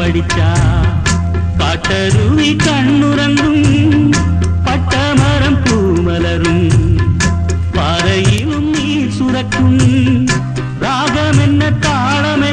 படிச்சா காட்டருவி கண்ணுறங்கும் பட்டமரம் பூமலரும் பாறையிலும் நீர் சுரக்கும் ராகம் என்ன தாளம்